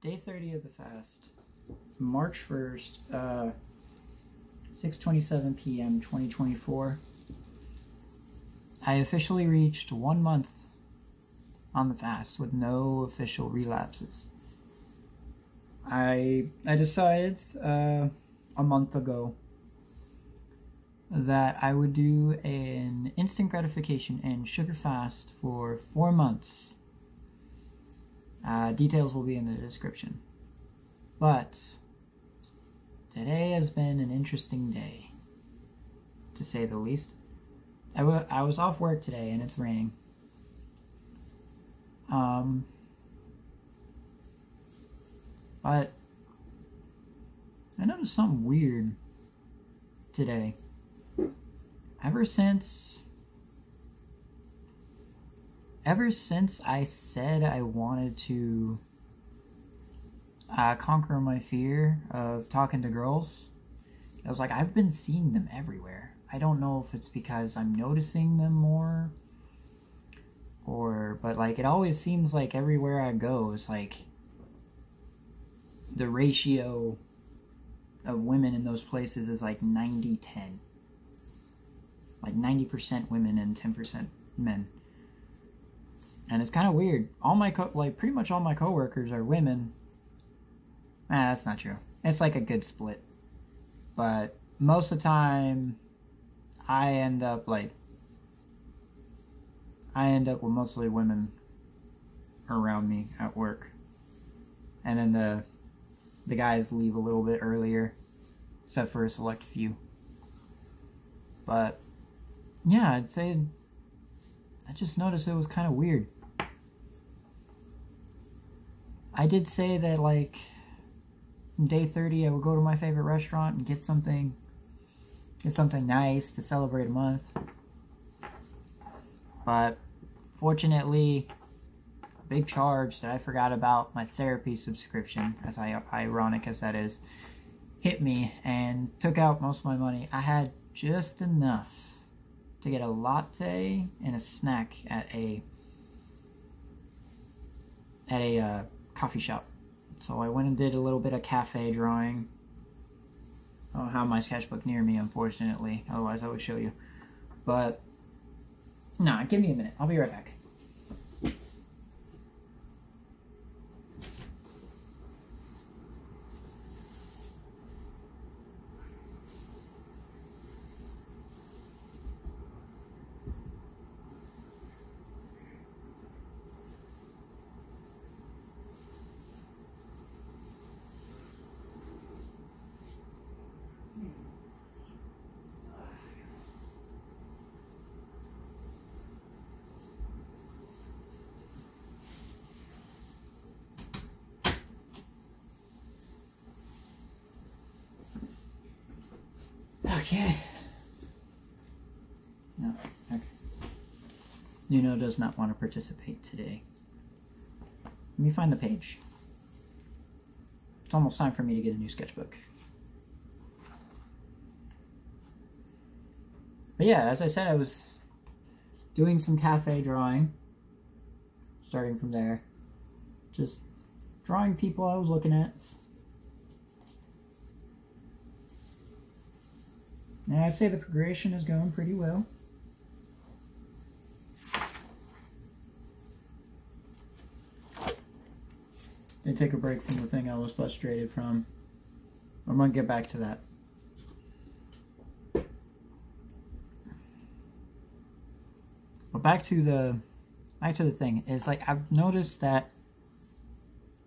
day 30 of the fast, March 1st, 6:27 p.m. 2024. I officially reached 1 month on the fast with no official relapses. I decided a month ago that I would do an instant gratification and sugar fast for 4 months. Details will be in the description. But today has been an interesting day, to say the least. I was off work today and it's raining. But I noticed something weird today. Ever since I said I wanted to conquer my fear of talking to girls, I was like, I've been seeing them everywhere. I don't know if it's because I'm noticing them more, but like it always seems like everywhere I go, it's like the ratio of women in those places is like 90-10. Like 90% women and 10% men. And it's kind of weird. Pretty much all my coworkers are women. That's not true. It's like a good split. But most of the time, I end up with mostly women around me at work. And then the guys leave a little bit earlier, except for a select few. But yeah, I'd say I just noticed it was kind of weird. I did say that, like, day 30 I would go to my favorite restaurant and get something nice to celebrate a month. But fortunately, a big charge that I forgot about, my therapy subscription, as ironic as that is, hit me and took out most of my money. I had just enough to get a latte and a snack at a coffee shop. So I went and did a little bit of cafe drawing. I don't have my sketchbook near me, unfortunately. Otherwise I would show you. But, nah, give me a minute. I'll be right back. Okay. No. Okay. Nuno does not want to participate today. Let me find the page. It's almost time for me to get a new sketchbook. But yeah, as I said, I was doing some cafe drawing. Starting from there. Just drawing people I was looking at. And I'd say the progression is going pretty well. Did take a break from the thing I was frustrated from. I'm gonna get back to that. But back to the thing is, like, I've noticed that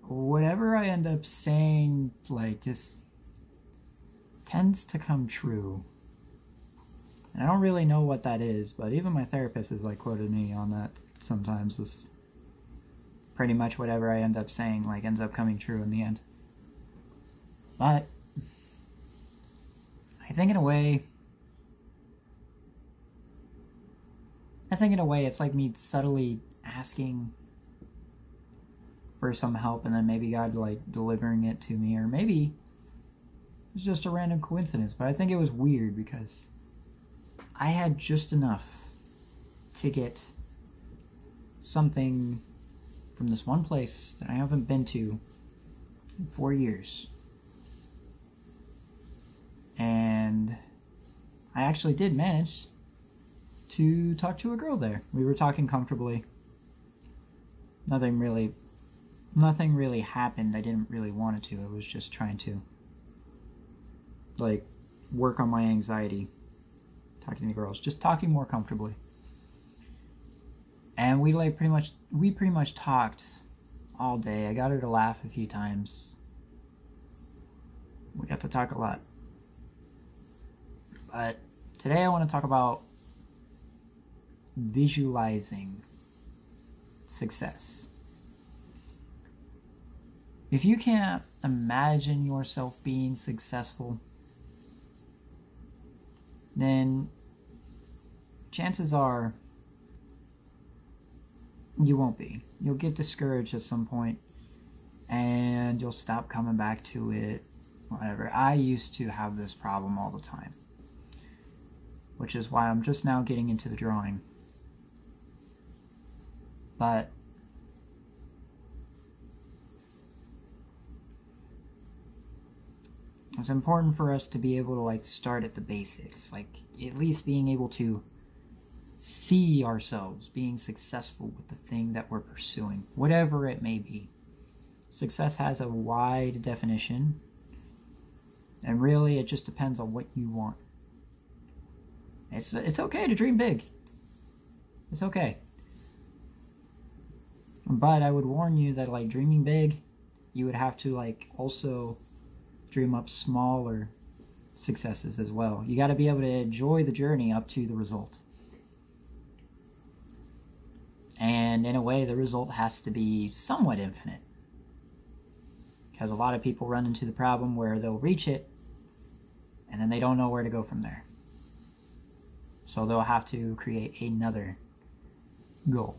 whatever I end up saying, like, just tends to come true. And I don't really know what that is, but even my therapist has, like, quoted me on that sometimes. This pretty much whatever I end up saying, like, ends up coming true in the end. But I think in a way it's like me subtly asking for some help and then maybe God, like, delivering it to me, or maybe it's just a random coincidence. But I think it was weird because I had just enough to get something from this one place that I haven't been to in 4 years. And I actually did manage to talk to a girl there. We were talking comfortably. Nothing really happened. I didn't really want it to. I was just trying to, like, work on my anxiety. Talking to girls. Just talking more comfortably. And we pretty much talked all day. I got her to laugh a few times. We got to talk a lot. But today I want to talk about visualizing success. If you can't imagine yourself being successful, then chances are you won't be. You'll get discouraged at some point and you'll stop coming back to it, whatever. I used to have this problem all the time, which is why I'm just now getting into the drawing. But it's important for us to be able to, like, start at the basics, like at least being able to see ourselves being successful with the thing that we're pursuing, whatever it may be. Success has a wide definition, and really it just depends on what you want. It's okay to dream big. It's okay. But I would warn you that, like, dreaming big, you would have to, like, also dream up smaller successes as well. You got to be able to enjoy the journey up to the result. And in a way, the result has to be somewhat infinite. Because a lot of people run into the problem where they'll reach it, and then they don't know where to go from there. So they'll have to create another goal.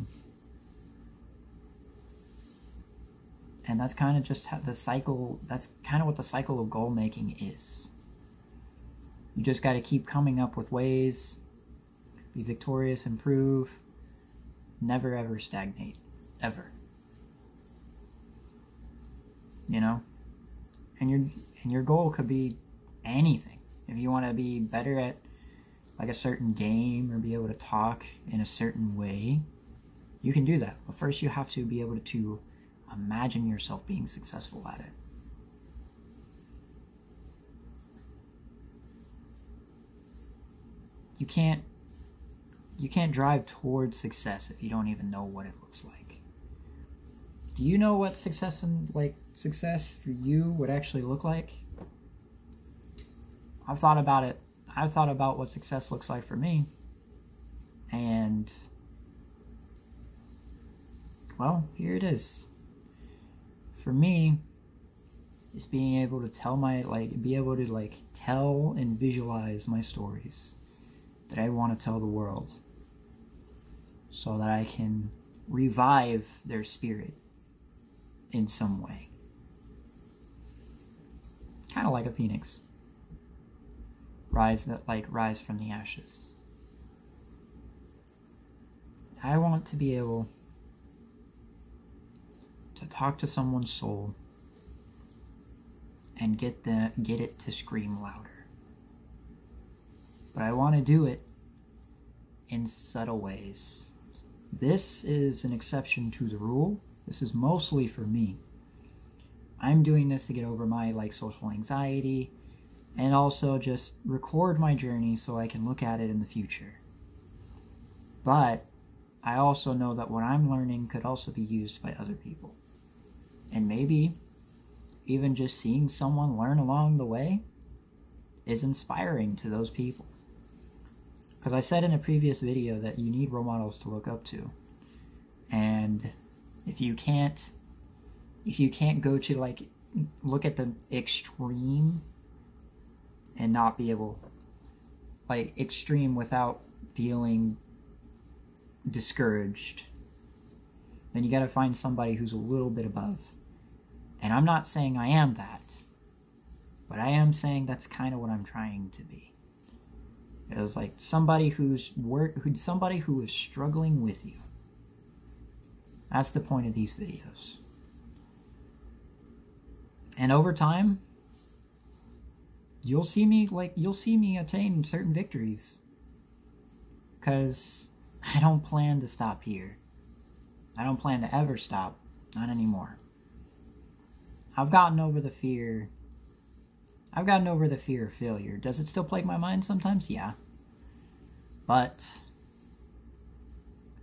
And that's kind of just how the cycle, that's kind of what the cycle of goal making is. You just got to keep coming up with ways, be victorious, improve, never ever stagnate, ever. You know? And your goal could be anything. If you want to be better at, like, a certain game or be able to talk in a certain way, you can do that. But first you have to be able to imagine yourself being successful at it. You can't drive towards success if you don't even know what it looks like. Do you know what success for you would actually look like? I've thought about it. I've thought about what success looks like for me. And, well, here it is. For me, it's being able to tell tell and visualize my stories that I want to tell the world, so that I can revive their spirit in some way. Kind of like a phoenix. Rise from the ashes. I want to be able to talk to someone's soul and get it to scream louder. But I want to do it in subtle ways. This is an exception to the rule. This is mostly for me. I'm doing this to get over my, like, social anxiety, and also just record my journey so I can look at it in the future. But I also know that what I'm learning could also be used by other people. And maybe even just seeing someone learn along the way is inspiring to those people. Because I said in a previous video that you need role models to look up to. And if you can't go to, like, look at the extreme and not be able, like, extreme without feeling discouraged, then you got to find somebody who's a little bit above. And I'm not saying I am that, but I am saying that's kind of what I'm trying to be. It was like somebody who is struggling with you. That's the point of these videos. And over time, you'll see me attain certain victories. Because I don't plan to stop here. I don't plan to ever stop. Not anymore. I've gotten over the fear. I've gotten over the fear of failure. Does it still plague my mind sometimes? Yeah. But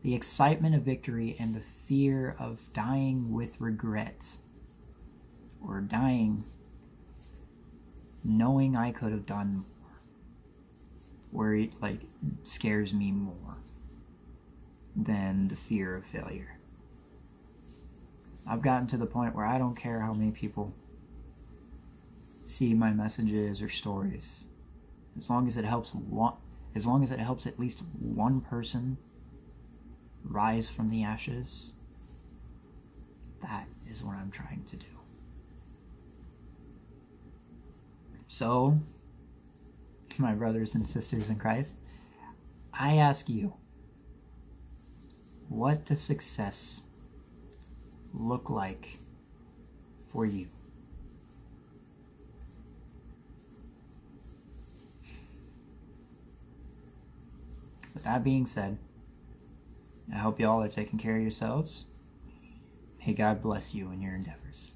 the excitement of victory and the fear of dying with regret, or dying knowing I could have done more, where it scares me more than the fear of failure. I've gotten to the point where I don't care how many people see my messages or stories, as long as it helps at least one person rise from the ashes. That is what I'm trying to do. So, my brothers and sisters in Christ, I ask you, what does success look like for you? With that being said, I hope y'all are taking care of yourselves. May God bless you in your endeavors.